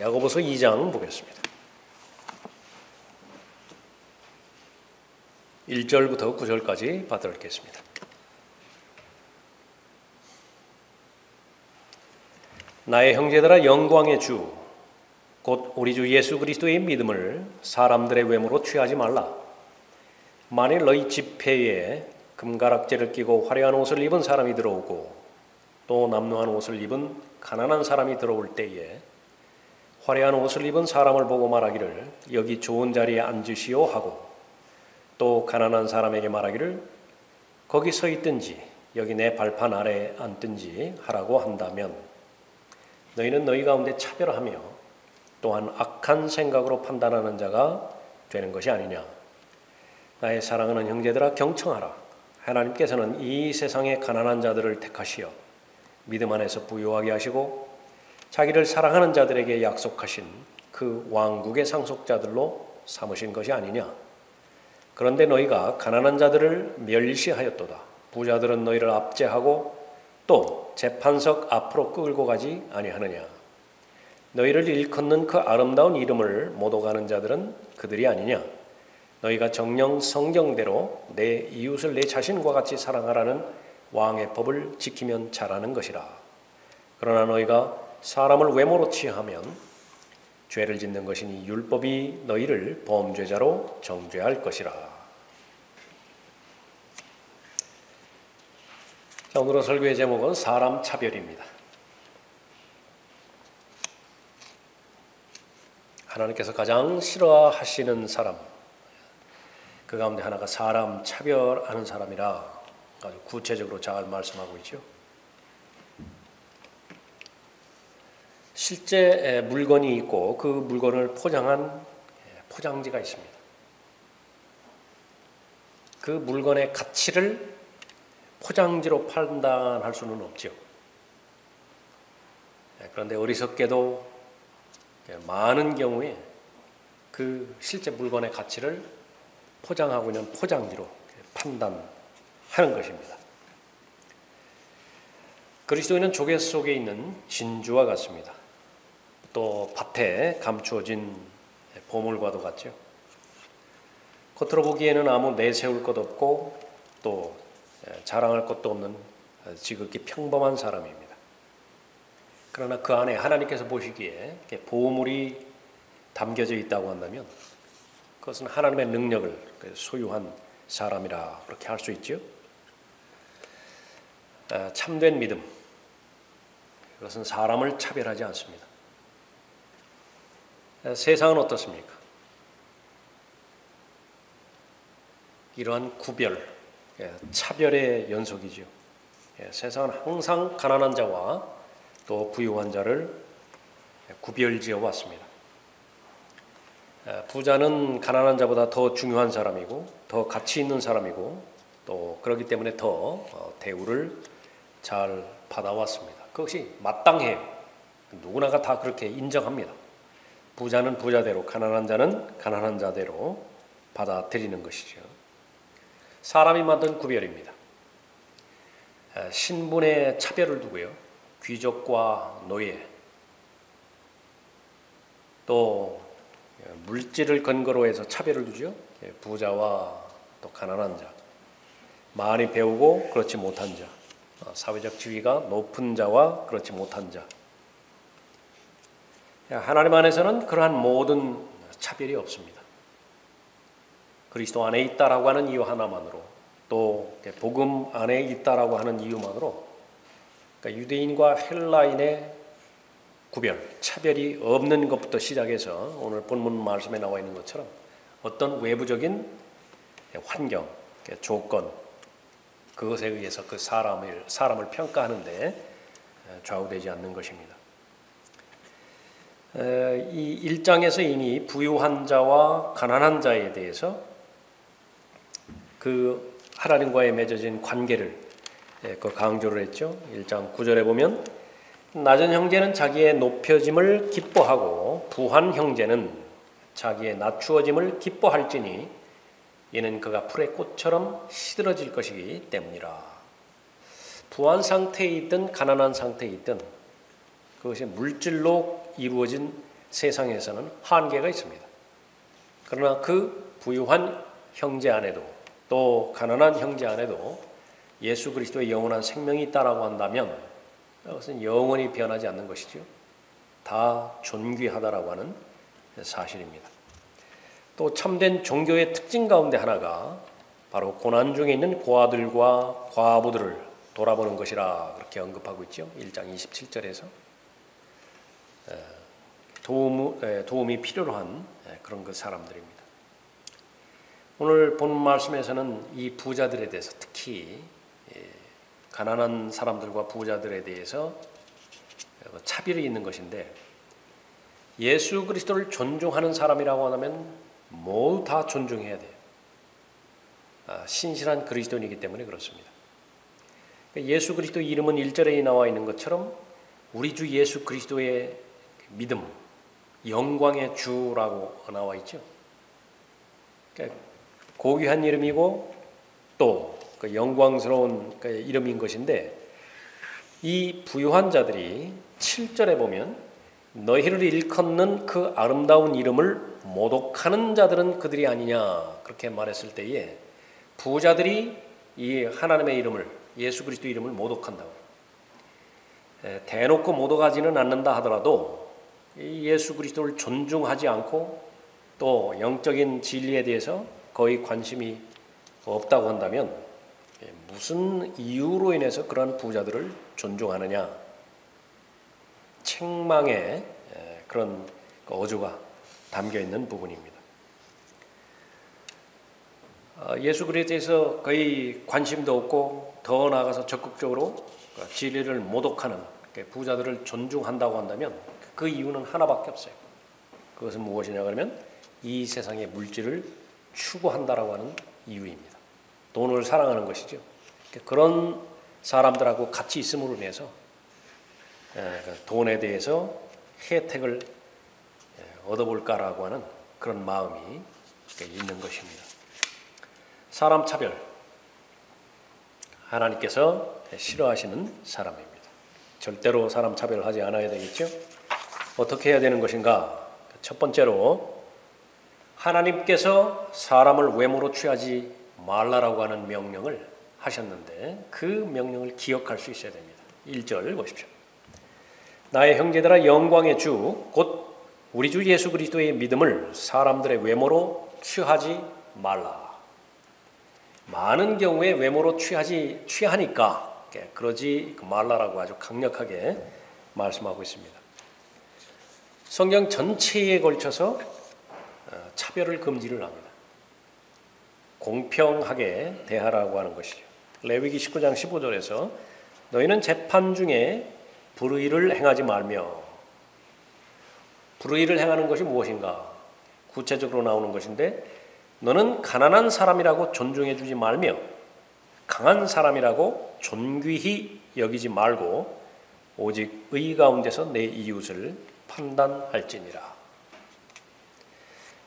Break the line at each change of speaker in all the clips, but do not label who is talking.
야고보서 2장 보겠습니다. 1절부터 9절까지 받들겠습니다. 나의 형제들아, 영광의 주 곧 우리 주 예수 그리스도의 믿음을 사람들의 외모로 취하지 말라. 만일 너희 집회에 금가락지를 끼고 화려한 옷을 입은 사람이 들어오고 또 남루한 옷을 입은 가난한 사람이 들어올 때에 화려한 옷을 입은 사람을 보고 말하기를 여기 좋은 자리에 앉으시오 하고 또 가난한 사람에게 말하기를 거기 서 있든지 여기 내 발판 아래에 앉든지 하라고 한다면 너희는 너희 가운데 차별하며 또한 악한 생각으로 판단하는 자가 되는 것이 아니냐. 나의 사랑하는 형제들아, 경청하라. 하나님께서는 이 세상의 가난한 자들을 택하시어 믿음 안에서 부유하게 하시고 자기를 사랑하는 자들에게 약속하신 그 왕국의 상속자들로 삼으신 것이 아니냐. 그런데 너희가 가난한 자들을 멸시하였도다. 부자들은 너희를 압제하고 또 재판석 앞으로 끌고 가지 아니하느냐. 너희를 일컫는 그 아름다운 이름을 못 오가는 자들은 그들이 아니냐. 너희가 정녕 성경대로 내 이웃을 내 자신과 같이 사랑하라는 왕의 법을 지키면 잘하는 것이라. 그러나 너희가 사람을 외모로 취하면 죄를 짓는 것이니 율법이 너희를 범죄자로 정죄할 것이라. 자, 오늘의 설교의 제목은 사람 차별입니다. 하나님께서 가장 싫어하시는 사람, 그 가운데 하나가 사람 차별하는 사람이라 아주 구체적으로 잘 말씀하고 있죠. 실제 물건이 있고 그 물건을 포장한 포장지가 있습니다. 그 물건의 가치를 포장지로 판단할 수는 없죠. 그런데 어리석게도 많은 경우에 그 실제 물건의 가치를 포장하고 있는 포장지로 판단하는 것입니다. 그리스도인은 조개 속에 있는 진주와 같습니다. 또 밭에 감추어진 보물과도 같죠. 겉으로 보기에는 아무 내세울 것 없고 또 자랑할 것도 없는 지극히 평범한 사람입니다. 그러나 그 안에 하나님께서 보시기에 보물이 담겨져 있다고 한다면 그것은 하나님의 능력을 소유한 사람이라 그렇게 할 수 있죠. 참된 믿음, 그것은 사람을 차별하지 않습니다. 세상은 어떻습니까? 이러한 구별, 차별의 연속이죠. 세상은 항상 가난한 자와 또 부유한 자를 구별지어 왔습니다. 부자는 가난한 자보다 더 중요한 사람이고 더 가치 있는 사람이고 또 그렇기 때문에 더 대우를 잘 받아왔습니다. 그것이 마땅해요. 누구나가 다 그렇게 인정합니다. 부자는 부자대로, 가난한 자는 가난한 자대로 받아들이는 것이죠. 사람이 만든 구별입니다. 신분의 차별을 두고요. 귀족과 노예, 또 물질을 근거로 해서 차별을 두죠. 부자와 또 가난한 자, 많이 배우고 그렇지 못한 자, 사회적 지위가 높은 자와 그렇지 못한 자. 하나님 안에서는 그러한 모든 차별이 없습니다. 그리스도 안에 있다라고 하는 이유 하나만으로, 또 복음 안에 있다라고 하는 이유만으로 그러니까 유대인과 헬라인의 구별, 차별이 없는 것부터 시작해서 오늘 본문 말씀에 나와 있는 것처럼 어떤 외부적인 환경, 조건, 그것에 의해서 그 사람을 평가하는데 좌우되지 않는 것입니다. 이 1장에서 이미 부유한 자와 가난한 자에 대해서 그 하나님과의 맺어진 관계를 강조를 했죠. 1장 9절에 보면 낮은 형제는 자기의 높여짐을 기뻐하고 부한 형제는 자기의 낮추어짐을 기뻐할지니 이는 그가 풀의 꽃처럼 시들어질 것이기 때문이라. 부한 상태에 있든 가난한 상태에 있든 그것이 물질로 이루어진 세상에서는 한계가 있습니다. 그러나 그 부유한 형제 안에도 또 가난한 형제 안에도 예수 그리스도의 영원한 생명이 있다라고 한다면 그것은 영원히 변하지 않는 것이죠. 다 존귀하다라고 하는 사실입니다. 또 참된 종교의 특징 가운데 하나가 바로 고난 중에 있는 고아들과 과부들을 돌아보는 것이라 그렇게 언급하고 있죠. 1장 27절에서 도움이 필요로 한 그런 그 사람들입니다. 오늘 본 말씀에서는 이 부자들에 대해서 특히 가난한 사람들과 부자들에 대해서 차별이 있는 것인데 예수 그리스도를 존중하는 사람이라고 하면 모두 다 존중해야 돼요. 신실한 그리스도인이기 때문에 그렇습니다. 예수 그리스도 이름은 1절에 나와 있는 것처럼 우리 주 예수 그리스도의 믿음, 영광의 주라고 나와 있죠. 고귀한 이름이고 또 영광스러운 이름인 것인데 이 부유한 자들이 7절에 보면 너희를 일컫는 그 아름다운 이름을 모독하는 자들은 그들이 아니냐 그렇게 말했을 때에 부자들이 이 하나님의 이름을 예수 그리스도 이름을 모독한다고 대놓고 모독하지는 않는다 하더라도 예수 그리스도를 존중하지 않고 또 영적인 진리에 대해서 거의 관심이 없다고 한다면 무슨 이유로 인해서 그러한 부자들을 존중하느냐 책망의 그런 어조가 담겨있는 부분입니다. 예수 그리스도에서 거의 관심도 없고 더 나아가서 적극적으로 진리를 모독하는 부자들을 존중한다고 한다면 그 이유는 하나밖에 없어요. 그것은 무엇이냐 그러면 이 세상의 물질을 추구한다라고 하는 이유입니다. 돈을 사랑하는 것이죠. 그런 사람들하고 같이 있음으로 인해서 돈에 대해서 혜택을 얻어볼까라고 하는 그런 마음이 있는 것입니다. 사람 차별, 하나님께서 싫어하시는 사람입니다. 절대로 사람 차별을 하지 않아야 되겠죠. 어떻게 해야 되는 것인가? 첫 번째로 하나님께서 사람을 외모로 취하지 말라라고 하는 명령을 하셨는데 그 명령을 기억할 수 있어야 됩니다. 1절 보십시오. 나의 형제들아 영광의 주 곧 우리 주 예수 그리스도의 믿음을 사람들의 외모로 취하지 말라. 많은 경우에 외모로 취하니까 그러지 말라라고 아주 강력하게 말씀하고 있습니다. 성경 전체에 걸쳐서 차별을 금지를 합니다. 공평하게 대하라고 하는 것이죠. 레위기 19장 15절에서 너희는 재판 중에 불의를 행하지 말며 불의를 행하는 것이 무엇인가? 구체적으로 나오는 것인데 너는 가난한 사람이라고 존중해 주지 말며 강한 사람이라고 존귀히 여기지 말고 오직 의 가운데서 내 이웃을 판단할지니라.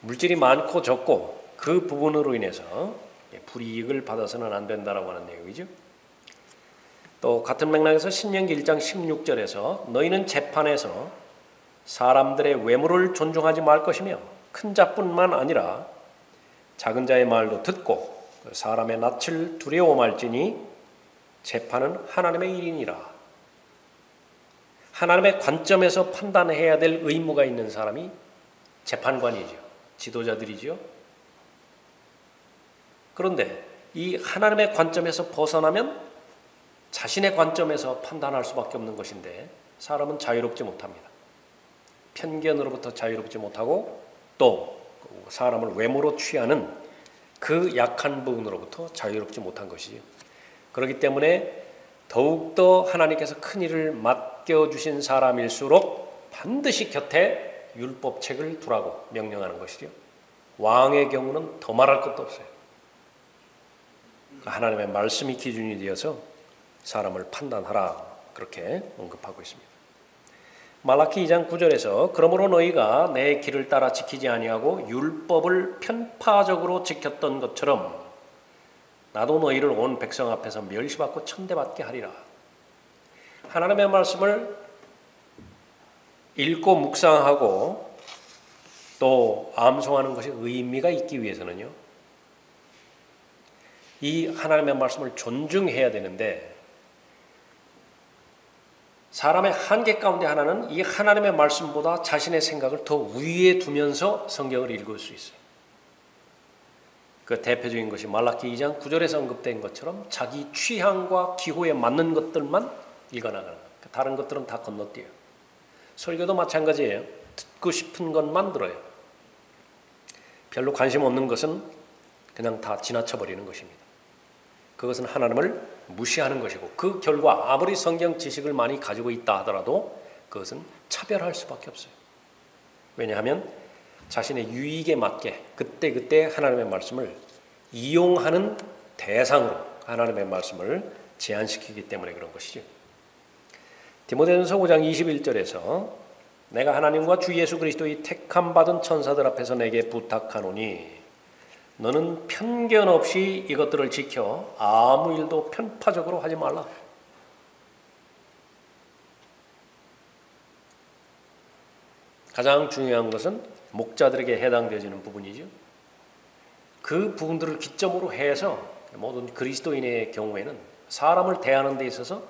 물질이 많고 적고 그 부분으로 인해서 불이익을 받아서는 안 된다라고 하는 내용이죠. 또 같은 맥락에서 신명기 1장 16절에서 너희는 재판에서 사람들의 외모를 존중하지 말 것이며 큰 자뿐만 아니라 작은 자의 말도 듣고 사람의 낯을 두려워할지니 재판은 하나님의 일이니라. 하나님의 관점에서 판단해야 될 의무가 있는 사람이 재판관이죠. 지도자들이죠. 그런데 이 하나님의 관점에서 벗어나면 자신의 관점에서 판단할 수밖에 없는 것인데 사람은 자유롭지 못합니다. 편견으로부터 자유롭지 못하고 또 사람을 외모로 취하는 그 약한 부분으로부터 자유롭지 못한 것이죠. 그렇기 때문에 더욱더 하나님께서 큰 일을 맡겨주신 사람일수록 반드시 곁에 율법책을 두라고 명령하는 것이죠. 왕의 경우는 더 말할 것도 없어요. 하나님의 말씀이 기준이 되어서 사람을 판단하라 그렇게 언급하고 있습니다. 말라키 2장 9절에서 그러므로 너희가 내 길을 따라 지키지 아니하고 율법을 편파적으로 지켰던 것처럼 나도 너희를 온 백성 앞에서 멸시받고 천대받게 하리라. 하나님의 말씀을 읽고 묵상하고 또 암송하는 것이 의미가 있기 위해서는요, 이 하나님의 말씀을 존중해야 되는데, 사람의 한계 가운데 하나는 이 하나님의 말씀보다 자신의 생각을 더 위에 두면서 성경을 읽을 수 있어요. 그 대표적인 것이 말라기 2장 9절에서 언급된 것처럼 자기 취향과 기호에 맞는 것들만 읽어나가는 거예요. 다른 것들은 다 건너뛰어요. 설교도 마찬가지예요. 듣고 싶은 것만 들어요. 별로 관심 없는 것은 그냥 다 지나쳐버리는 것입니다. 그것은 하나님을 무시하는 것이고, 그 결과 아무리 성경 지식을 많이 가지고 있다 하더라도 그것은 차별할 수밖에 없어요. 왜냐하면 자신의 유익에 맞게 그때그때 하나님의 말씀을 이용하는 대상으로 하나님의 말씀을 제한시키기 때문에 그런 것이죠. 디모데전서 5장 21절에서 내가 하나님과 주 예수 그리스도의 택함 받은 천사들 앞에서 내게 부탁하노니 너는 편견 없이 이것들을 지켜 아무 일도 편파적으로 하지 말라. 가장 중요한 것은 목자들에게 해당되어지는 부분이죠. 그 부분들을 기점으로 해서 모든 그리스도인의 경우에는 사람을 대하는 데 있어서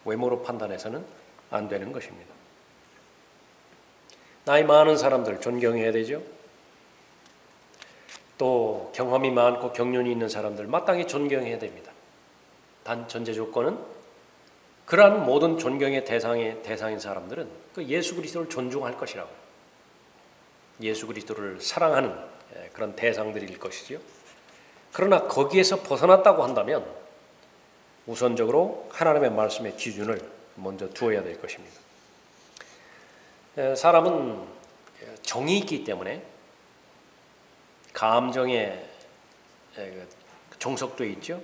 외모로 판단해서는 안 되는 것입니다. 나이 많은 사람들 존경해야 되죠. 또 경험이 많고 경륜이 있는 사람들 마땅히 존경해야 됩니다. 단 전제 조건은 그러한 모든 존경의 대상인 사람들은 그 예수 그리스도를 존중할 것이라고, 예수 그리스도를 사랑하는 그런 대상들일 것이지요. 그러나 거기에서 벗어났다고 한다면 우선적으로 하나님의 말씀의 기준을 먼저 두어야 될 것입니다. 사람은 정이 있기 때문에 감정에 종속되어 있죠.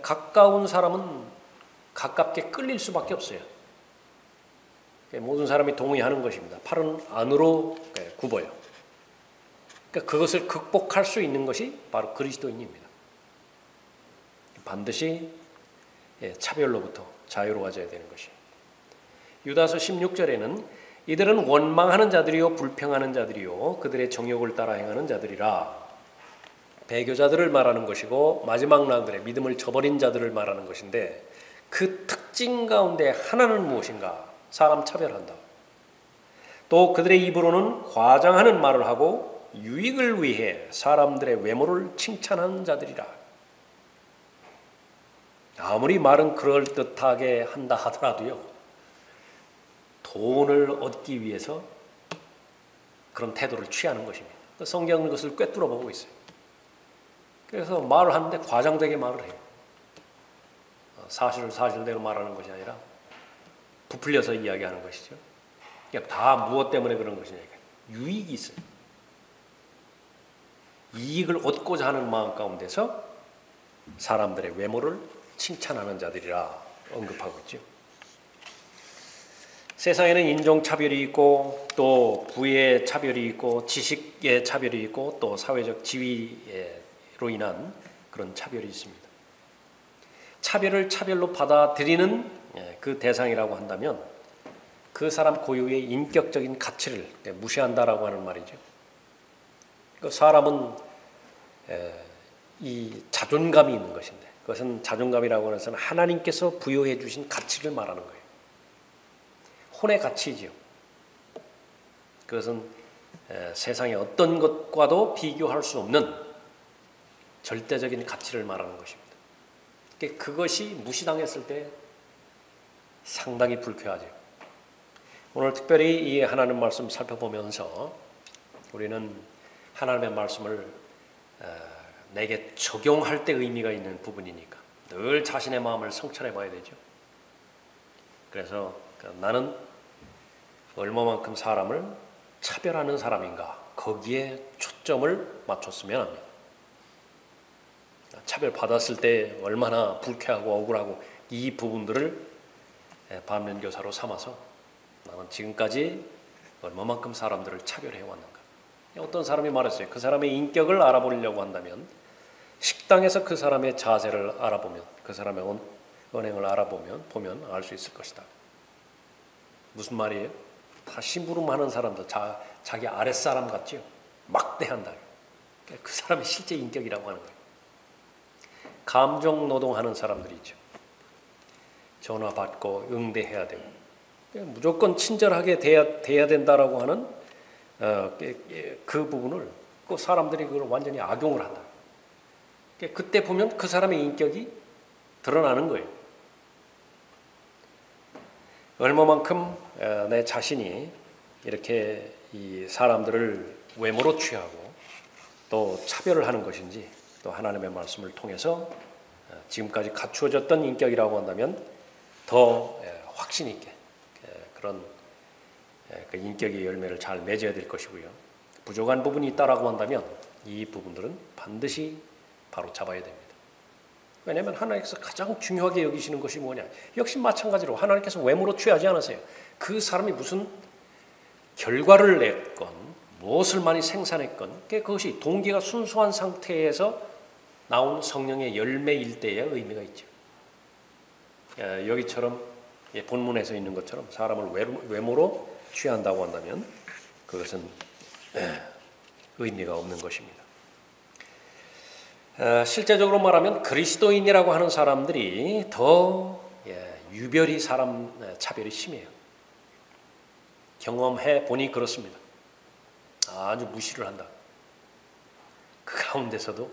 가까운 사람은 가깝게 끌릴 수밖에 없어요. 모든 사람이 동의하는 것입니다. 팔은 안으로 굽어요. 그러니까 그것을 극복할 수 있는 것이 바로 그리스도인입니다. 반드시 차별로부터 자유로워져야 되는 것이에요. 유다서 16절에는 이들은 원망하는 자들이요 불평하는 자들이요 그들의 정욕을 따라 행하는 자들이라. 배교자들을 말하는 것이고 마지막 날들의 믿음을 저버린 자들을 말하는 것인데, 그 특징 가운데 하나는 무엇인가? 사람 차별한다. 또 그들의 입으로는 과장하는 말을 하고 유익을 위해 사람들의 외모를 칭찬하는 자들이라. 아무리 말은 그럴듯하게 한다 하더라도요, 돈을 얻기 위해서 그런 태도를 취하는 것입니다. 성경은 그것을 꿰뚫어 보고 있어요. 그래서 말을 하는데 과장되게 말을 해요. 사실을 사실대로 말하는 것이 아니라 부풀려서 이야기하는 것이죠. 그러니까 다 무엇 때문에 그런 것이냐, 유익이 있어요. 이익을 얻고자 하는 마음 가운데서 사람들의 외모를 칭찬하는 자들이라 언급하고 있죠. 세상에는 인종차별이 있고 또 부의 차별이 있고 지식의 차별이 있고 또 사회적 지위로 인한 그런 차별이 있습니다. 차별을 차별로 받아들이는 그 대상이라고 한다면 그 사람 고유의 인격적인 가치를 무시한다라고 하는 말이죠. 사람은 이 자존감이 있는 것인데, 그것은 자존감이라고 하는 것은 하나님께서 부여해 주신 가치를 말하는 거예요. 혼의 가치이지요. 그것은 세상의 어떤 것과도 비교할 수 없는 절대적인 가치를 말하는 것입니다. 그것이 무시당했을 때 상당히 불쾌하죠. 오늘 특별히 이 하나님 말씀 살펴보면서 우리는 하나님의 말씀을 내게 적용할 때 의미가 있는 부분이니까 늘 자신의 마음을 성찰해 봐야 되죠. 그래서 나는 얼마만큼 사람을 차별하는 사람인가, 거기에 초점을 맞췄으면 합니다. 차별받았을 때 얼마나 불쾌하고 억울하고 이 부분들을 반면교사로 삼아서 나는 지금까지 얼마만큼 사람들을 차별해 왔는가. 어떤 사람이 말했어요. 그 사람의 인격을 알아보려고 한다면 식당에서 그 사람의 자세를 알아보면, 그 사람의 언행을 알아보면 알 수 있을 것이다. 무슨 말이에요? 다 심부름하는 사람도 자기 아랫사람 같지요. 막대한다. 그 사람이 실제 인격이라고 하는 거예요. 감정 노동하는 사람들이 있죠. 전화 받고 응대해야 되고 무조건 친절하게 돼야 된다라고 하는 그 부분을 그 사람들이 그걸 완전히 악용을 한다. 그때 보면 그 사람의 인격이 드러나는 거예요. 얼마만큼 내 자신이 이렇게 이 사람들을 외모로 취하고 또 차별을 하는 것인지 또 하나님의 말씀을 통해서 지금까지 갖추어졌던 인격이라고 한다면 더 확신 있게 그런 그 인격의 열매를 잘 맺어야 될 것이고요. 부족한 부분이 있다라고 한다면 이 부분들은 반드시 바로 잡아야 됩니다. 왜냐하면 하나님께서 가장 중요하게 여기시는 것이 뭐냐? 역시 마찬가지로 하나님께서 외모로 취하지 않으세요. 그 사람이 무슨 결과를 냈건 무엇을 많이 생산했건 그것이 동기가 순수한 상태에서 나온 성령의 열매일 때에 의미가 있죠. 여기처럼 본문에서 있는 것처럼 사람을 외모로 취한다고 한다면 그것은 의미가 없는 것입니다. 실제적으로 말하면 그리스도인이라고 하는 사람들이 더 유별이 사람 차별이 심해요. 경험해 보니 그렇습니다. 아주 무시를 한다. 그 가운데서도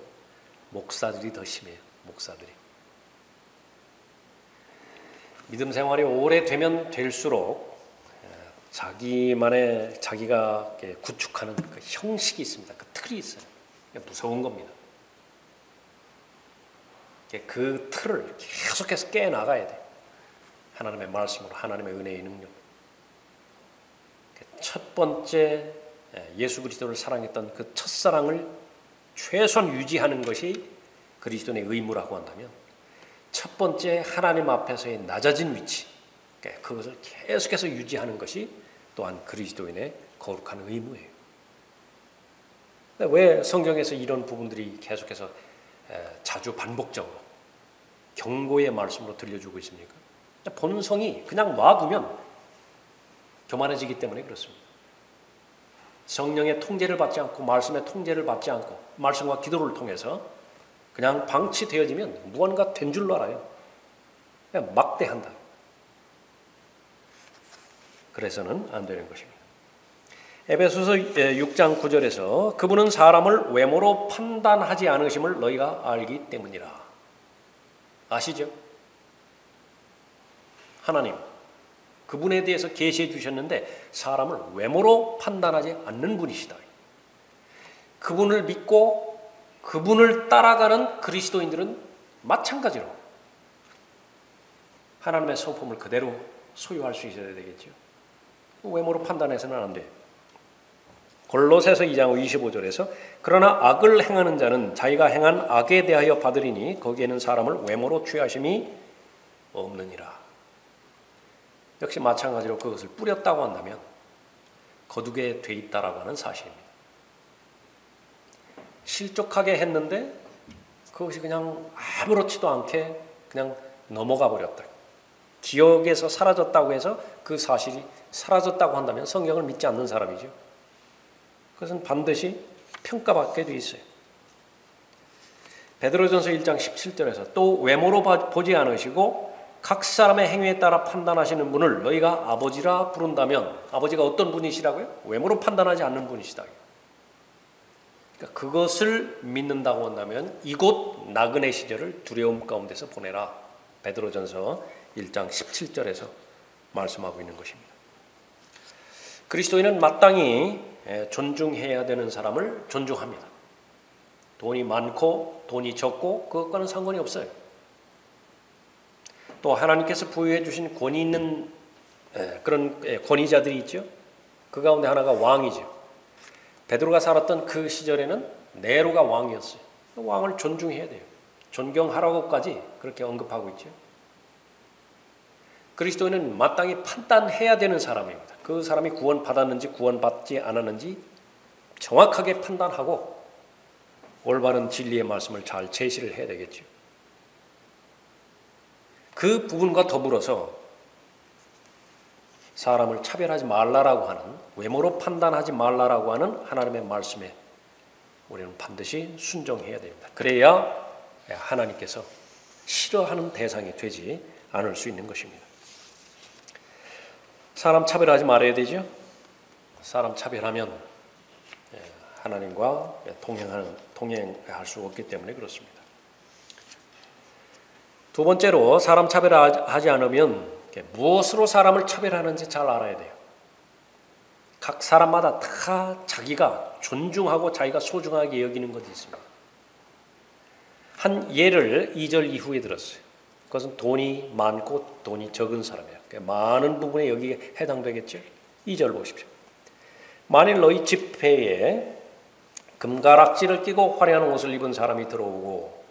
목사들이 더 심해요. 목사들이. 믿음 생활이 오래되면 될수록 자기가 구축하는 그 형식이 있습니다. 그 틀이 있어요. 무서운 겁니다. 그 틀을 계속해서 깨나가야 돼요. 하나님의 말씀으로, 하나님의 은혜의 능력. 첫 번째 예수 그리스도를 사랑했던 그 첫사랑을 최소한 유지하는 것이 그리스도인의 의무라고 한다면 첫 번째 하나님 앞에서의 낮아진 위치, 그것을 계속해서 유지하는 것이 또한 그리스도인의 거룩한 의무예요. 왜 성경에서 이런 부분들이 계속해서 자주 반복적으로 경고의 말씀으로 들려주고 있습니까? 본성이 그냥 놔두면 교만해지기 때문에 그렇습니다. 성령의 통제를 받지 않고 말씀의 통제를 받지 않고 말씀과 기도를 통해서 그냥 방치되어지면 무언가 된 줄로 알아요. 그냥 막대한다. 그래서는 안 되는 것입니다. 에베소서 6장 9절에서 그분은 사람을 외모로 판단하지 않으심을 너희가 알기 때문이라. 아시죠? 하나님 그분에 대해서 계시해 주셨는데 사람을 외모로 판단하지 않는 분이시다. 그분을 믿고 그분을 따라가는 그리스도인들은 마찬가지로 하나님의 성품을 그대로 소유할 수 있어야 되겠죠. 외모로 판단해서는 안 돼요. 골로새서 2장 25절에서 그러나 악을 행하는 자는 자기가 행한 악에 대하여 받으리니 거기에는 사람을 외모로 취하심이 없느니라. 역시 마찬가지로 그것을 뿌렸다고 한다면 거두게 돼 있다라고 하는 사실입니다. 실족하게 했는데 그것이 그냥 아무렇지도 않게 그냥 넘어가 버렸다. 기억에서 사라졌다고 해서 그 사실이 사라졌다고 한다면 성경을 믿지 않는 사람이죠. 그것은 반드시 평가받게 돼 있어요. 베드로전서 1장 17절에서 또 외모로 보지 않으시고 각 사람의 행위에 따라 판단하시는 분을 너희가 아버지라 부른다면 아버지가 어떤 분이시라고요? 외모로 판단하지 않는 분이시다. 그러니까 그것을 믿는다고 한다면 이곳 나그네 시절을 두려움 가운데서 보내라. 베드로전서 1장 17절에서 말씀하고 있는 것입니다. 그리스도인은 마땅히 존중해야 되는 사람을 존중합니다. 돈이 많고 돈이 적고 그것과는 상관이 없어요. 또 하나님께서 부여해 주신 권위 있는 그런 권위자들이 있죠. 그 가운데 하나가 왕이죠. 베드로가 살았던 그 시절에는 네로가 왕이었어요. 왕을 존중해야 돼요. 존경하라고까지 그렇게 언급하고 있죠. 그리스도인은 마땅히 판단해야 되는 사람입니다. 그 사람이 구원받았는지 구원받지 않았는지 정확하게 판단하고 올바른 진리의 말씀을 잘 제시를 해야 되겠죠. 그 부분과 더불어서 사람을 차별하지 말라라고 하는, 외모로 판단하지 말라라고 하는 하나님의 말씀에 우리는 반드시 순종해야 됩니다. 그래야 하나님께서 싫어하는 대상이 되지 않을 수 있는 것입니다. 사람 차별하지 말아야 되죠. 사람 차별하면 하나님과 동행할 수 없기 때문에 그렇습니다. 두 번째로 사람 차별하지 않으면 무엇으로 사람을 차별하는지 잘 알아야 돼요. 각 사람마다 다 자기가 존중하고 자기가 소중하게 여기는 것이 있습니다. 한 예를 2절 이후에 들었어요. 그것은 돈이 많고 돈이 적은 사람이에요. 많은 부분에 여기에 해당되겠죠. 2절 보십시오. 만일 너희 집회에 금가락지를 끼고 화려한 옷을 입은 사람이 들어오고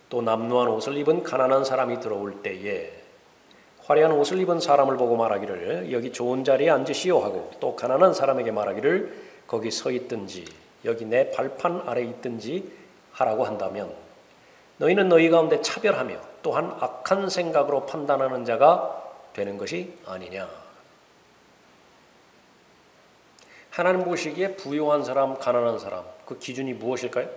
또 남루한 옷을 입은 가난한 사람이 들어올 때에 화려한 옷을 입은 사람을 보고 말하기를 여기 좋은 자리에 앉으시오 하고 또 가난한 사람에게 말하기를 거기 서 있든지 여기 내 발판 아래 있든지 하라고 한다면 너희는 너희 가운데 차별하며 또한 악한 생각으로 판단하는 자가 되는 것이 아니냐. 하나님 보시기에 부유한 사람, 가난한 사람, 그 기준이 무엇일까요?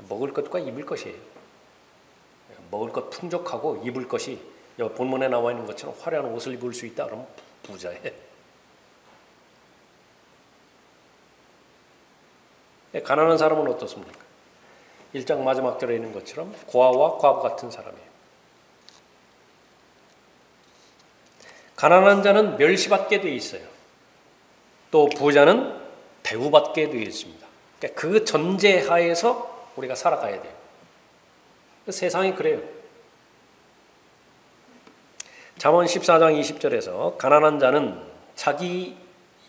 먹을 것과 입을 것이에요. 먹을 것 풍족하고 입을 것이 본문에 나와 있는 것처럼 화려한 옷을 입을 수 있다 그러면 부자예요. 가난한 사람은 어떻습니까? 1장 마지막 절에 있는 것처럼 고아와 과부 같은 사람이에요. 가난한 자는 멸시받게 되어 있어요. 또 부자는 대우받게 되어 있습니다. 그러니까 그 전제하에서 우리가 살아가야 돼요. 세상이 그래요. 잠언 14장 20절에서 가난한 자는 자기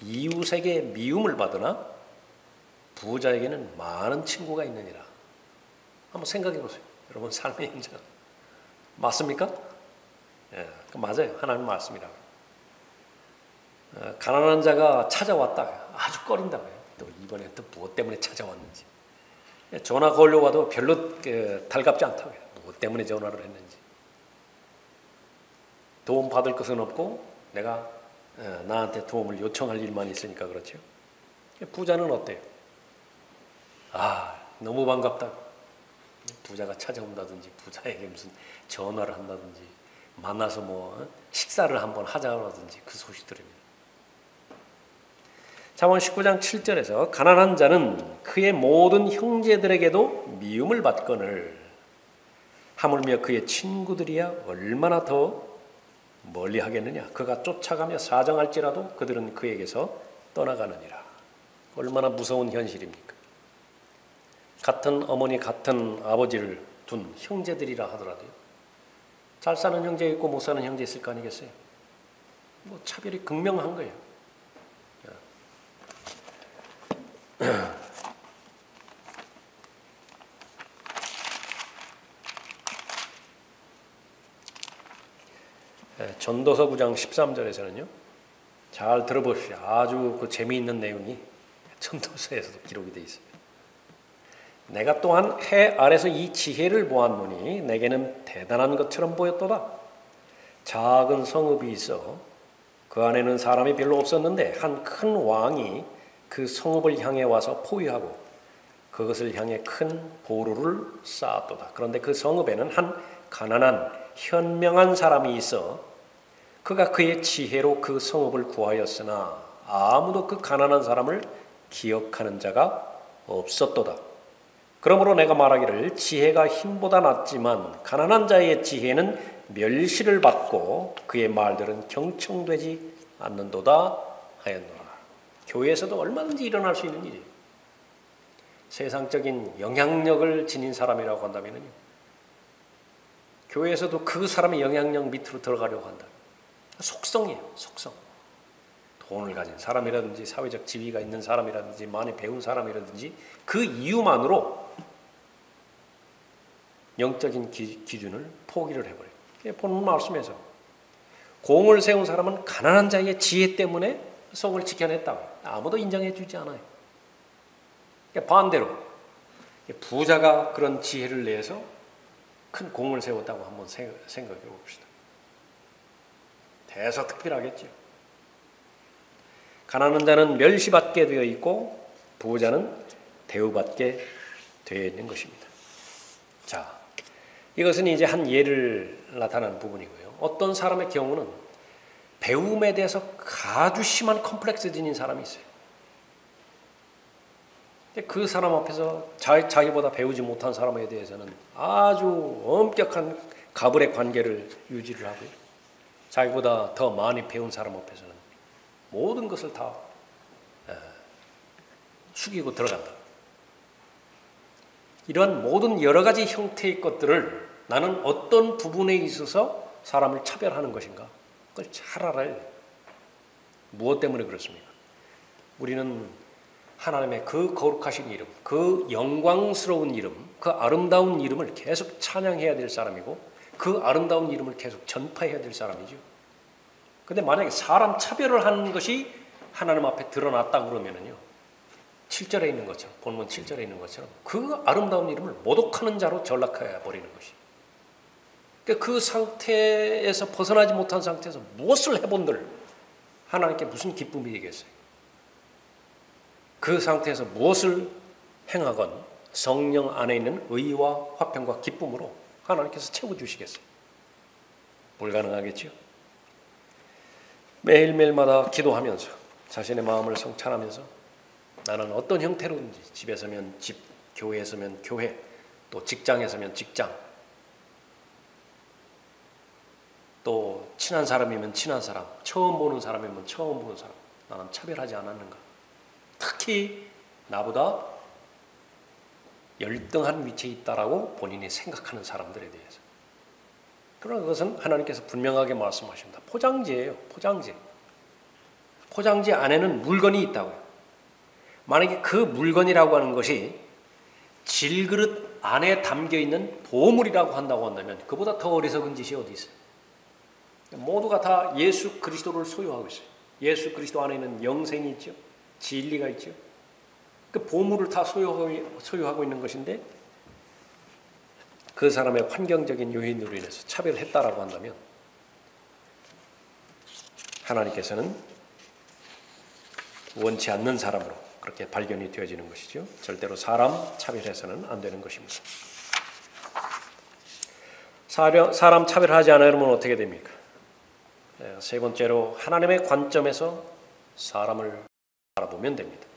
이웃에게 미움을 받으나 부자에게는 많은 친구가 있느니라. 한번 생각해 보세요. 여러분 삶의 현장 맞습니까? 예, 맞아요. 하나님 말씀이라고. 가난한 자가 찾아왔다. 아주 꺼린다고요. 또 이번에 또 무엇 때문에 찾아왔는지. 전화 걸려고 와도 별로 달갑지 않다고요. 무엇 때문에 전화를 했는지. 도움 받을 것은 없고 내가 나한테 도움을 요청할 일만 있으니까 그렇죠. 부자는 어때요? 너무 반갑다. 부자가 찾아온다든지 부자에게 무슨 전화를 한다든지 만나서 식사를 한번 하자라든지 그 소식 들으면. 잠언 19장 7절에서 가난한 자는 그의 모든 형제들에게도 미움을 받거늘 하물며 그의 친구들이야 얼마나 더 멀리 하겠느냐. 그가 쫓아가며 사정할지라도 그들은 그에게서 떠나가느니라. 얼마나 무서운 현실입니까? 같은 어머니 같은 아버지를 둔 형제들이라 하더라도요. 잘 사는 형제 있고 못 사는 형제 있을 거 아니겠어요? 차별이 극명한 거예요. 전도서 9장 13절에서는요. 잘 들어보십시오. 아주 재미있는 내용이 전도서에서도 기록이 되어 있어요. 내가 또한 해 아래서 이 지혜를 보았노니 내게는 대단한 것처럼 보였도다. 작은 성읍이 있어 그 안에는 사람이 별로 없었는데 한 큰 왕이 그 성읍을 향해 와서 포위하고 그것을 향해 큰 보루를 쌓았도다. 그런데 그 성읍에는 한 가난한 현명한 사람이 있어 그가 그의 지혜로 그 성읍을 구하였으나 아무도 그 가난한 사람을 기억하는 자가 없었도다. 그러므로 내가 말하기를 지혜가 힘보다 낫지만 가난한 자의 지혜는 멸시를 받고 그의 말들은 경청되지 않는도다 하였노라. 교회에서도 얼마든지 일어날 수 있는 일이에요. 세상적인 영향력을 지닌 사람이라고 한다면요. 교회에서도 그 사람의 영향력 밑으로 들어가려고 한다. 속성이에요. 속성. 돈을 가진 사람이라든지 사회적 지위가 있는 사람이라든지 많이 배운 사람이라든지 그 이유만으로 영적인 기준을 포기를 해버려요. 본문 말씀에서 공을 세운 사람은 가난한 자의 지혜 때문에 성을 지켜냈다고. 아무도 인정해 주지 않아요. 반대로 부자가 그런 지혜를 내서 큰 공을 세웠다고 한번 생각해 봅시다. 대서 특별하겠죠. 가난한 자는 멸시받게 되어 있고 부자는 대우받게 되어 있는 것입니다. 자, 이것은 이제 한 예를 나타내는 부분이고요. 어떤 사람의 경우는 배움에 대해서 아주 심한 컴플렉스 지닌 사람이 있어요. 그 사람 앞에서 자기보다 배우지 못한 사람에 대해서는 아주 엄격한 가불의 관계를 유지를 하고요. 자기보다 더 많이 배운 사람 앞에서는 모든 것을 다 숙이고 들어간다. 이러한 모든 여러 가지 형태의 것들을 나는 어떤 부분에 있어서 사람을 차별하는 것인가? 그걸 잘 알아야 돼요. 무엇 때문에 그렇습니까? 우리는 하나님의 그 거룩하신 이름, 그 영광스러운 이름, 그 아름다운 이름을 계속 찬양해야 될 사람이고 그 아름다운 이름을 계속 전파해야 될 사람이죠. 근데 만약에 사람 차별을 하는 것이 하나님 앞에 드러났다 그러면은요, 7절에 있는 것처럼, 본문 7절에 있는 것처럼 그 아름다운 이름을 모독하는 자로 전락해 버리는 것이. 그러니까 그 상태에서 벗어나지 못한 상태에서 무엇을 해본들 하나님께 무슨 기쁨이 되겠어요? 그 상태에서 무엇을 행하건 성령 안에 있는 의와 화평과 기쁨으로 하나님께서 채워주시겠어요? 불가능하겠죠? 매일매일마다 기도하면서 자신의 마음을 성찬하면서 나는 어떤 형태로든지 집에서면 집, 교회에서면 교회, 또 직장에서면 직장, 또 친한 사람이면 친한 사람, 처음 보는 사람이면 처음 보는 사람, 나는 차별하지 않았는가? 특히 나보다 열등한 위치에 있다라고 본인이 생각하는 사람들에 대해서. 그런 것은 하나님께서 분명하게 말씀하십니다. 포장지예요. 포장지. 포장지 안에는 물건이 있다고요. 만약에 그 물건이라고 하는 것이 질그릇 안에 담겨있는 보물이라고 한다고 한다면 그보다 더 어리석은 짓이 어디 있어요? 모두가 다 예수 그리스도를 소유하고 있어요. 예수 그리스도 안에 있는 영생이 있죠. 진리가 있죠. 그 보물을 다 소유하고 있는 것인데 그 사람의 환경적인 요인으로 인해서 차별했다라고 한다면 하나님께서는 원치 않는 사람으로 그렇게 발견이 되어지는 것이죠. 절대로 사람 차별해서는 안 되는 것입니다. 사람 차별하지 않으면 어떻게 됩니까? 세 번째로 하나님의 관점에서 사람을 바라보면 됩니다.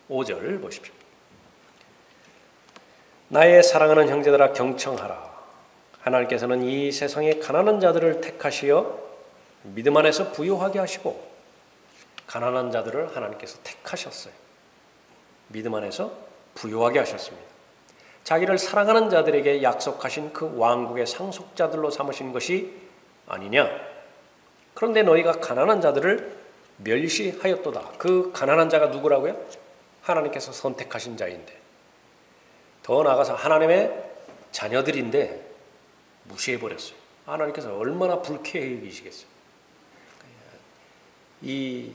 5절 보십시오. 나의 사랑하는 형제들아 경청하라. 하나님께서는 이 세상의 가난한 자들을 택하시어 믿음 안에서 부유하게 하시고 가난한 자들을 하나님께서 택하셨어요. 믿음 안에서 부유하게 하셨습니다. 자기를 사랑하는 자들에게 약속하신 그 왕국의 상속자들로 삼으신 것이 아니냐? 그런데 너희가 가난한 자들을 멸시하였도다. 그 가난한 자가 누구라고요? 하나님께서 선택하신 자인데, 더 나아가서 하나님의 자녀들인데 무시해버렸어요. 하나님께서 얼마나 불쾌해 여기시겠어요. 이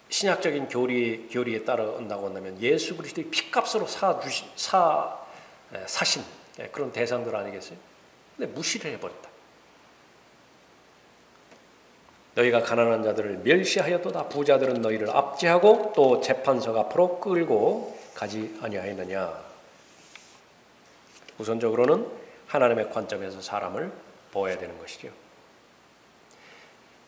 신약적인 교리에 따른다고 한다면 예수 그리스도의 피값으로 사신 그런 대상들 아니겠어요? 근데 무시를 해버렸다. 너희가 가난한 자들을 멸시하였도다. 부자들은 너희를 압제하고 또 재판석 앞으로 끌고 가지 아니하였느냐. 우선적으로는 하나님의 관점에서 사람을 보아야 되는 것이죠.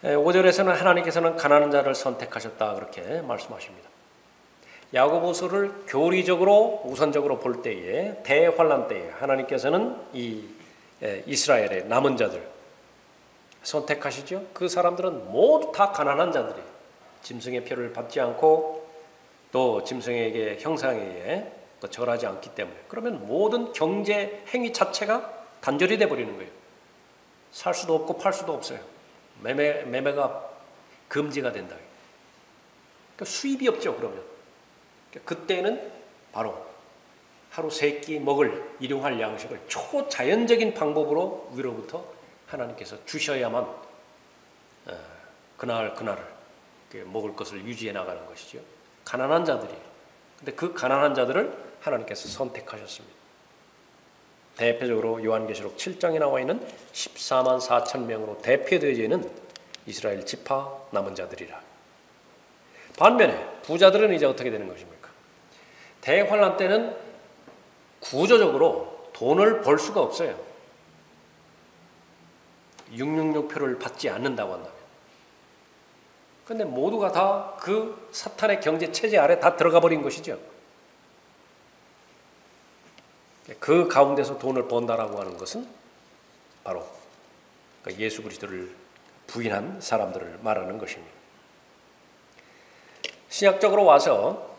5절에서는 하나님께서는 가난한 자를 선택하셨다 그렇게 말씀하십니다. 야고보서를 교리적으로 우선적으로 볼 때에 대환란 때에 하나님께서는 이 이스라엘의 남은 자들 선택하시죠. 그 사람들은 모두 다 가난한 자들이에요. 짐승의 표를 받지 않고 또 짐승에게 형상에 의해 절하지 않기 때문에. 그러면 모든 경제 행위 자체가 단절이 돼버리는 거예요. 살 수도 없고 팔 수도 없어요. 매매가 금지가 된다. 그러니까 수입이 없죠. 그러면 그때는 바로 하루 세 끼 먹을 일용할 양식을 초자연적인 방법으로 위로부터 하나님께서 주셔야만 그날을 먹을 것을 유지해 나가는 것이죠. 가난한 자들이에요. 근데 그 가난한 자들을 하나님께서 선택하셨습니다. 대표적으로 요한계시록 7장에 나와 있는 14만 4천 명으로 대표되어져 있는 이스라엘 지파 남은 자들이라. 반면에 부자들은 이제 어떻게 되는 것입니까? 대환란 때는 구조적으로 돈을 벌 수가 없어요. 666표를 받지 않는다고 한다면. 그런데 모두가 다 그 사탄의 경제 체제 아래 다 들어가 버린 것이죠. 그 가운데서 돈을 번다라고 하는 것은 바로 예수 그리스도를 부인한 사람들을 말하는 것입니다. 신약적으로 와서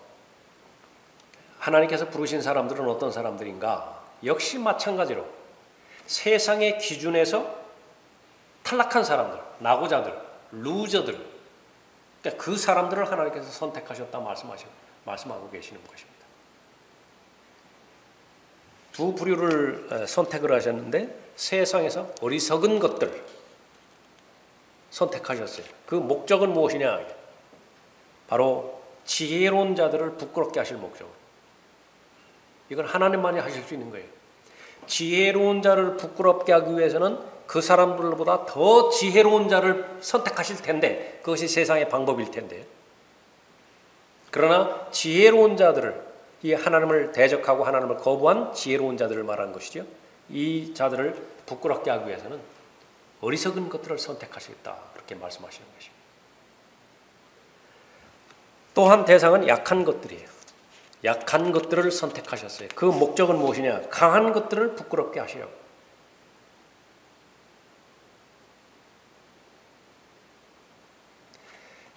하나님께서 부르신 사람들은 어떤 사람들인가? 역시 마찬가지로 세상의 기준에서 탈락한 사람들, 낙오자들, 루저들, 그러니까 그 사람들을 하나님께서 선택하셨다 말씀하고 계시는 것입니다. 두 부류를 선택을 하셨는데 세상에서 어리석은 것들 선택하셨어요. 그 목적은 무엇이냐? 바로 지혜로운 자들을 부끄럽게 하실 목적. 이건 하나님만이 하실 수 있는 거예요. 지혜로운 자를 부끄럽게 하기 위해서는 그 사람들보다 더 지혜로운 자를 선택하실 텐데 그것이 세상의 방법일 텐데, 그러나 지혜로운 자들을, 이 하나님을 대적하고 하나님을 거부한 지혜로운 자들을 말하는 것이죠. 이 자들을 부끄럽게 하기 위해서는 어리석은 것들을 선택하시겠다, 그렇게 말씀하시는 것입니다. 또한 대상은 약한 것들이에요. 약한 것들을 선택하셨어요. 그 목적은 무엇이냐? 강한 것들을 부끄럽게 하시려고.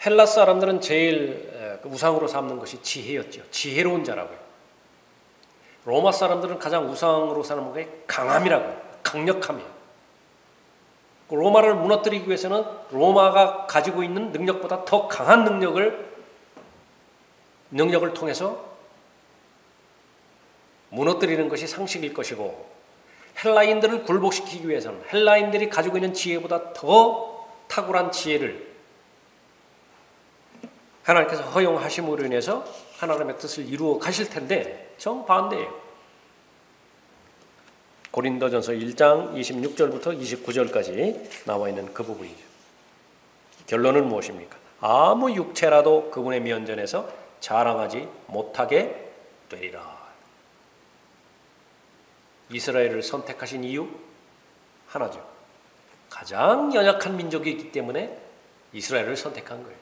헬라 사람들은 제일 우상으로 삼는 것이 지혜였죠. 지혜로운 자라고요. 로마 사람들은 가장 우상으로 삼는 것이 강함이라고요. 강력함이에요. 로마를 무너뜨리기 위해서는 로마가 가지고 있는 능력보다 더 강한 능력을 통해서 무너뜨리는 것이 상식일 것이고, 헬라인들을 굴복시키기 위해서는 헬라인들이 가지고 있는 지혜보다 더 탁월한 지혜를 하나님께서 허용하심으로 인해서 하나님의 뜻을 이루어 가실 텐데 정반대예요. 고린도전서 1장 26절부터 29절까지 나와 있는 그 부분이죠. 결론은 무엇입니까? 아무 육체라도 그분의 면전에서 자랑하지 못하게 되리라. 이스라엘을 선택하신 이유 하나죠. 가장 연약한 민족이기 때문에 이스라엘을 선택한 거예요.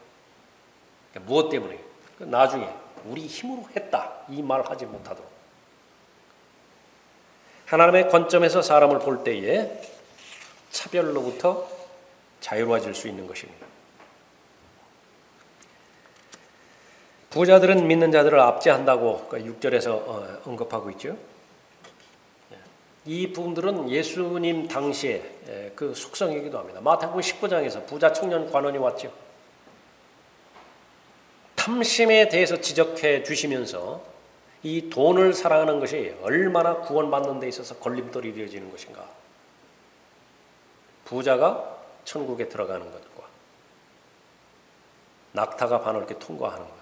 그러니까 무엇 때문에? 나중에 우리 힘으로 했다, 이 말 하지 못하도록. 하나님의 관점에서 사람을 볼 때에 차별로부터 자유로워질 수 있는 것입니다. 부자들은 믿는 자들을 압제한다고 6절에서 언급하고 있죠. 이 부분들은 예수님 당시에 그 속성이기도 합니다. 마태복음 19장에서 부자 청년 관원이 왔죠. 탐심에 대해서 지적해 주시면서 이 돈을 사랑하는 것이 얼마나 구원받는 데 있어서 걸림돌이 되어지는 것인가. 부자가 천국에 들어가는 것과 낙타가 바늘게 통과하는 것,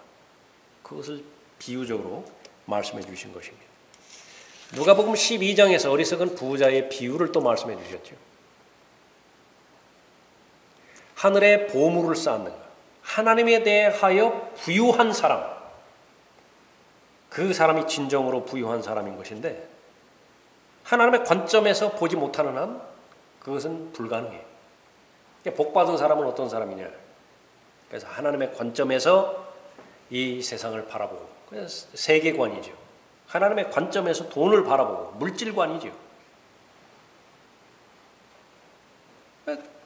그것을 비유적으로 말씀해 주신 것입니다. 누가복음 12장에서 어리석은 부자의 비유를 또 말씀해 주셨죠. 하늘에 보물을 쌓는 것, 하나님에 대하여 부유한 사람, 그 사람이 진정으로 부유한 사람인 것인데 하나님의 관점에서 보지 못하는 한 그것은 불가능해요. 복받은 사람은 어떤 사람이냐? 그래서 하나님의 관점에서 이 세상을 바라보고, 세계관이죠. 하나님의 관점에서 돈을 바라보고, 물질관이죠.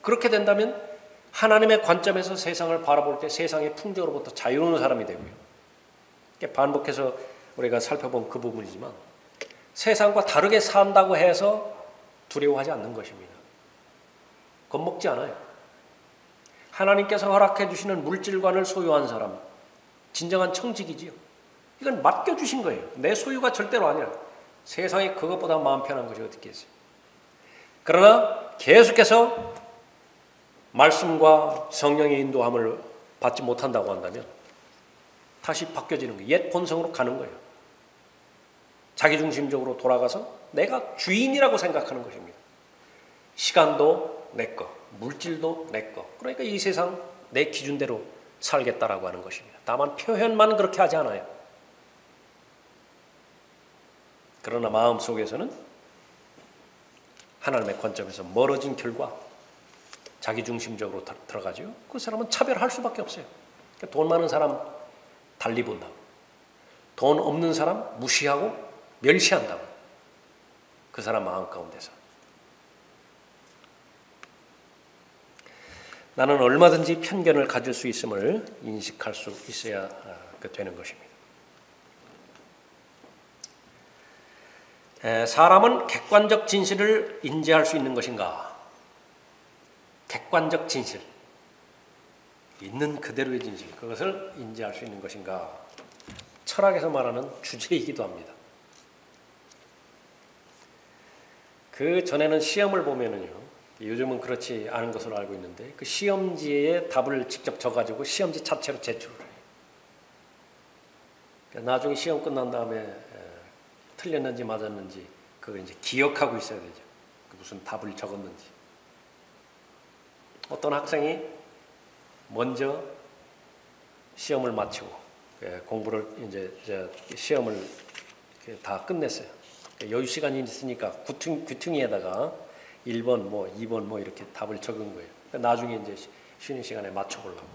그렇게 된다면 하나님의 관점에서 세상을 바라볼 때 세상의 풍조로부터 자유로운 사람이 되고요. 반복해서 우리가 살펴본 그 부분이지만 세상과 다르게 산다고 해서 두려워하지 않는 것입니다. 겁먹지 않아요. 하나님께서 허락해 주시는 물질관을 소유한 사람, 진정한 청직이지요. 이건 맡겨주신 거예요. 내 소유가 절대로 아니라. 세상에 그것보다 마음 편한 것이 어디 있겠어요. 그러나 계속해서 말씀과 성령의 인도함을 받지 못한다고 한다면 다시 바뀌어지는 거예요. 옛 본성으로 가는 거예요. 자기중심적으로 돌아가서 내가 주인이라고 생각하는 것입니다. 시간도 내 거, 물질도 내 거. 그러니까 이 세상 내 기준대로 살겠다라고 하는 것입니다. 다만 표현만 그렇게 하지 않아요. 그러나 마음속에서는 하나님의 관점에서 멀어진 결과 자기중심적으로 들어가죠. 그 사람은 차별할 수밖에 없어요. 그러니까 돈 많은 사람 달리 본다고, 돈 없는 사람 무시하고 멸시한다고, 그 사람 마음 가운데서. 나는 얼마든지 편견을 가질 수 있음을 인식할 수 있어야 되는 것입니다. 사람은 객관적 진실을 인지할 수 있는 것인가? 객관적 진실, 있는 그대로의 진실, 그것을 인지할 수 있는 것인가? 철학에서 말하는 주제이기도 합니다. 그 전에는 시험을 보면은요, 요즘은 그렇지 않은 것으로 알고 있는데 그 시험지에 답을 직접 적어가지고 시험지 자체로 제출을 해요. 그러니까 나중에 시험 끝난 다음에 틀렸는지 맞았는지 그걸 이제 기억하고 있어야 되죠. 무슨 답을 적었는지. 어떤 학생이 먼저 시험을 마치고 공부를 이제 시험을 다 끝냈어요. 여유 시간이 있으니까 귀퉁이에다가 1번, 2번 이렇게 답을 적은 거예요. 나중에 이제 쉬는 시간에 맞춰보려고.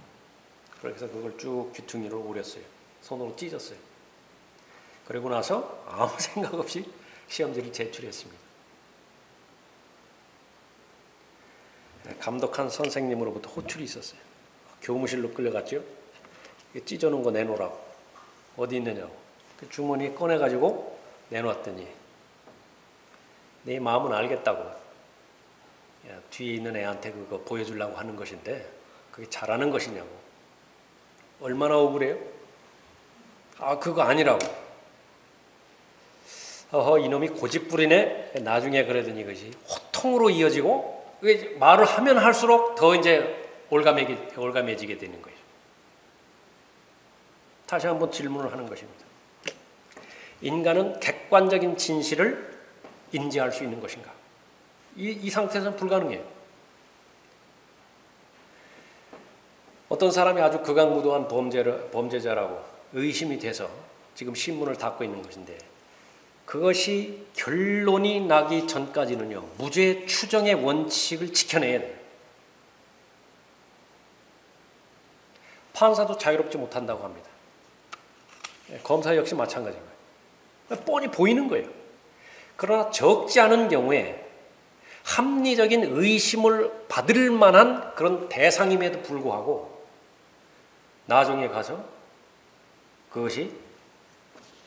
그래서 그걸 쭉 귀퉁이로 오렸어요. 손으로 찢었어요. 그리고 나서 아무 생각 없이 시험지를 제출했습니다. 감독한 선생님으로부터 호출이 있었어요. 교무실로 끌려갔죠. 찢어놓은 거 내놓으라고. 어디 있느냐고. 그 주머니에 꺼내가지고 내놓았더니 내 마음은 알겠다고. 야, 뒤에 있는 애한테 그거 보여주려고 하는 것인데 그게 잘하는 것이냐고. 얼마나 억울해요? 아, 그거 아니라고. 이놈이 고집부리네. 나중에 그러더니 그것이 호통으로 이어지고 말을 하면 할수록 더 이제 올가매지게 되는 거예요. 다시 한번 질문을 하는 것입니다. 인간은 객관적인 진실을 인지할 수 있는 것인가? 이 상태에서는 불가능해요. 어떤 사람이 아주 극악무도한 범죄자라고 의심이 돼서 지금 신문을 닫고 있는 것인데 그것이 결론이 나기 전까지는요, 무죄 추정의 원칙을 지켜내야 돼요. 판사도 자유롭지 못한다고 합니다. 검사 역시 마찬가지인 거예요. 뻔히 보이는 거예요. 그러나 적지 않은 경우에 합리적인 의심을 받을 만한 그런 대상임에도 불구하고 나중에 가서 그것이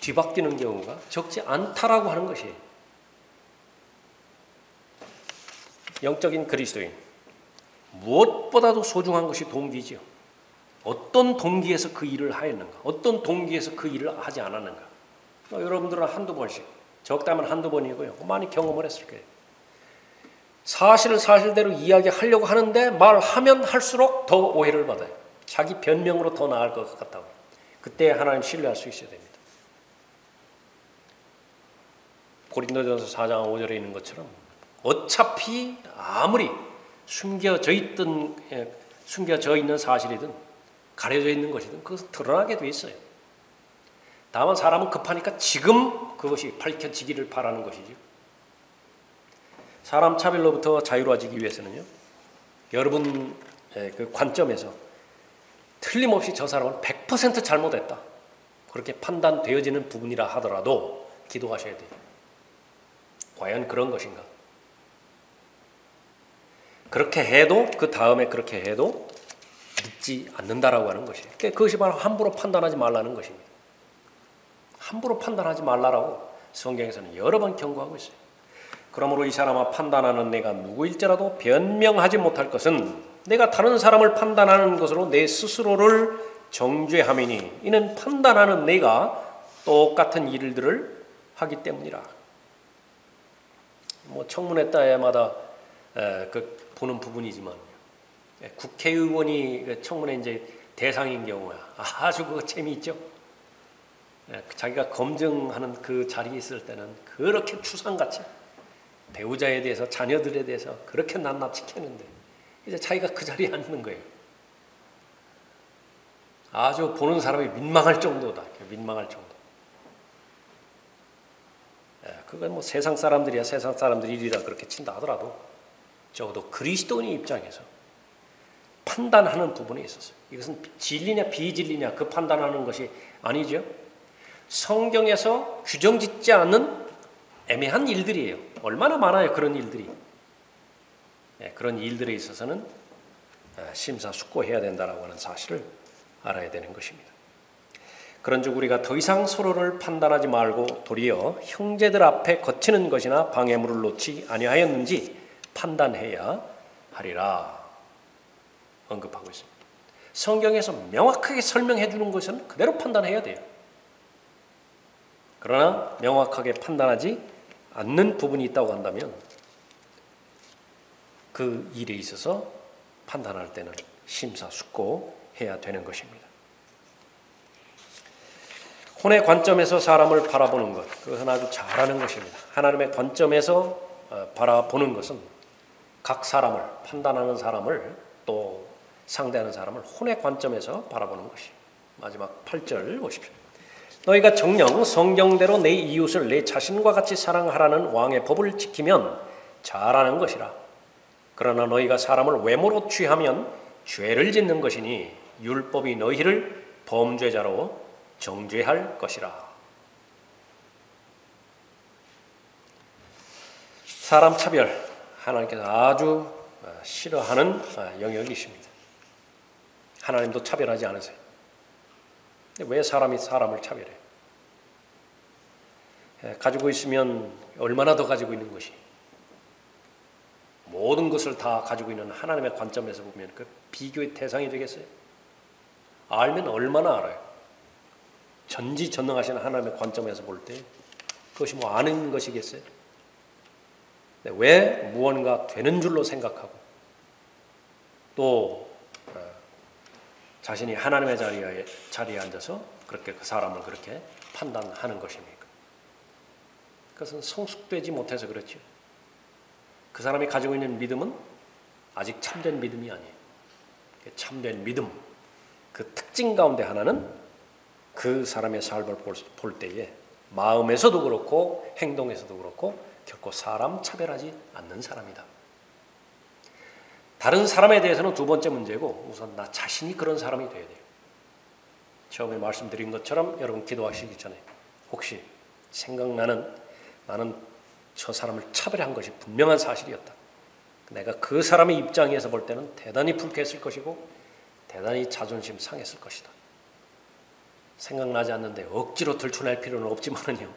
뒤바뀌는 경우가 적지 않다라고 하는 것이에요. 영적인 그리스도인, 무엇보다도 소중한 것이 동기죠. 어떤 동기에서 그 일을 하였는가? 어떤 동기에서 그 일을 하지 않았는가? 여러분들은 한두 번씩, 적다면 한두 번이고요. 많이 경험을 했을 거예요. 사실을 사실대로 이야기하려고 하는데 말하면 할수록 더 오해를 받아요. 자기 변명으로 더 나을 것 같다고. 그때 하나님 신뢰할 수 있어야 됩니다. 고린도전서 4장 5절에 있는 것처럼 어차피 아무리 숨겨져 있는 사실이든 가려져 있는 것이든 그것은 드러나게 돼 있어요. 다만 사람은 급하니까 지금 그것이 밝혀지기를 바라는 것이죠. 사람 차별로부터 자유로워지기 위해서는요, 여러분 그 관점에서 틀림없이 저 사람은 100% 잘못했다, 그렇게 판단되어지는 부분이라 하더라도 기도하셔야 돼요. 과연 그런 것인가? 그렇게 해도, 그 다음에 그렇게 해도 믿지 않는다라고 하는 것이에요. 그것이 바로 함부로 판단하지 말라는 것입니다. 함부로 판단하지 말라라고 성경에서는 여러 번 경고하고 있어요. 그러므로 이 사람아, 판단하는 내가 누구일지라도 변명하지 못할 것은 내가 다른 사람을 판단하는 것으로 내 스스로를 정죄함이니 이는 판단하는 내가 똑같은 일들을 하기 때문이라. 청문회 때마다 보는 부분이지만 국회의원이 청문회 이제 대상인 경우야 아주 그거 재미있죠. 자기가 검증하는 그 자리에 있을 때는 그렇게 추상같이 배우자에 대해서 자녀들에 대해서 그렇게 낱낱이 캐는데 이제 자기가 그 자리에 앉는 거예요. 아주 보는 사람이 민망할 정도다. 민망할 정도. 그건 뭐 세상 사람들이야 세상 사람들이 일이라 그렇게 친다 하더라도 적어도 그리스도인의 입장에서 판단하는 부분에 있어서 이것은 진리냐 비진리냐 그 판단하는 것이 아니죠. 성경에서 규정짓지 않는 애매한 일들이에요. 얼마나 많아요 그런 일들이. 그런 일들에 있어서는 심사숙고해야 된다라고 하는 사실을 알아야 되는 것입니다. 그런즉 우리가 더 이상 서로를 판단하지 말고 도리어 형제들 앞에 거치는 것이나 방해물을 놓지 아니하였는지 판단해야 하리라 언급하고 있습니다. 성경에서 명확하게 설명해 주는 것은 그대로 판단해야 돼요. 그러나 명확하게 판단하지 않는 부분이 있다고 한다면 그 일에 있어서 판단할 때는 심사숙고해야 되는 것입니다. 혼의 관점에서 사람을 바라보는 것, 그것은 아주 잘하는 것입니다. 하나님의 관점에서 바라보는 것은 각 사람을, 판단하는 사람을 또 상대하는 사람을 혼의 관점에서 바라보는 것이. 마지막 8절 보십시오. 너희가 정녕 성경대로 내 이웃을 내 자신과 같이 사랑하라는 왕의 법을 지키면 잘하는 것이라. 그러나 너희가 사람을 외모로 취하면 죄를 짓는 것이니 율법이 너희를 범죄자로 정죄할 것이라. 사람 차별, 하나님께서 아주 싫어하는 영역이십니다. 하나님도 차별하지 않으세요. 왜 사람이 사람을 차별해요? 가지고 있으면 얼마나 더 가지고 있는 것이, 모든 것을 다 가지고 있는 하나님의 관점에서 보면 그 비교의 대상이 되겠어요? 알면 얼마나 알아요? 전지전능하신 하나님의 관점에서 볼 때 그것이 뭐 아는 것이겠어요? 왜 무언가 되는 줄로 생각하고 또 자신이 하나님의 자리에 앉아서 그렇게 그 사람을 그렇게 판단하는 것입니까? 그것은 성숙되지 못해서 그렇죠. 그 사람이 가지고 있는 믿음은 아직 참된 믿음이 아니에요. 참된 믿음, 그 특징 가운데 하나는 그 사람의 삶을 볼 때에 마음에서도 그렇고 행동에서도 그렇고 결코 사람 차별하지 않는 사람이다. 다른 사람에 대해서는 두 번째 문제고 우선 나 자신이 그런 사람이 돼야 돼요. 처음에 말씀드린 것처럼 여러분 기도하시기 전에 혹시 생각나는 나는 저 사람을 차별한 것이 분명한 사실이었다. 내가 그 사람의 입장에서 볼 때는 대단히 불쾌했을 것이고 대단히 자존심 상했을 것이다. 생각나지 않는데 억지로 들춰낼 필요는 없지만은요.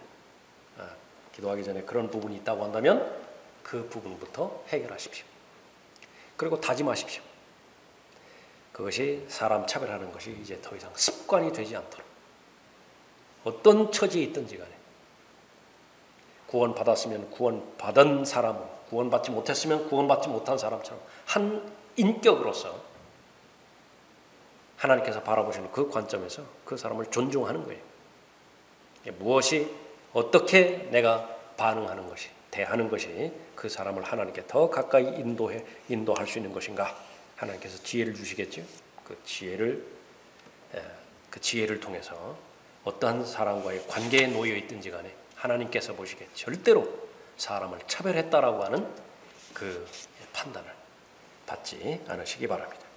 기도하기 전에 그런 부분이 있다고 한다면 그 부분부터 해결하십시오. 그리고 다짐하십시오. 그것이 사람 차별하는 것이 이제 더 이상 습관이 되지 않도록 어떤 처지에 있든지 간에 구원받았으면 구원받은 사람은 구원받지 못했으면 구원받지 못한 사람처럼 한 인격으로서 하나님께서 바라보시는 그 관점에서 그 사람을 존중하는 거예요. 무엇이 어떻게 내가 반응하는 것이 대하는 것이 그 사람을 하나님께 더 가까이 인도할 수 있는 것인가. 하나님께서 지혜를 주시겠죠. 그 지혜를 통해서 어떠한 사람과의 관계에 놓여 있든지 간에 하나님께서 보시기에 절대로 사람을 차별했다라고 하는 그 판단을 받지 않으시기 바랍니다.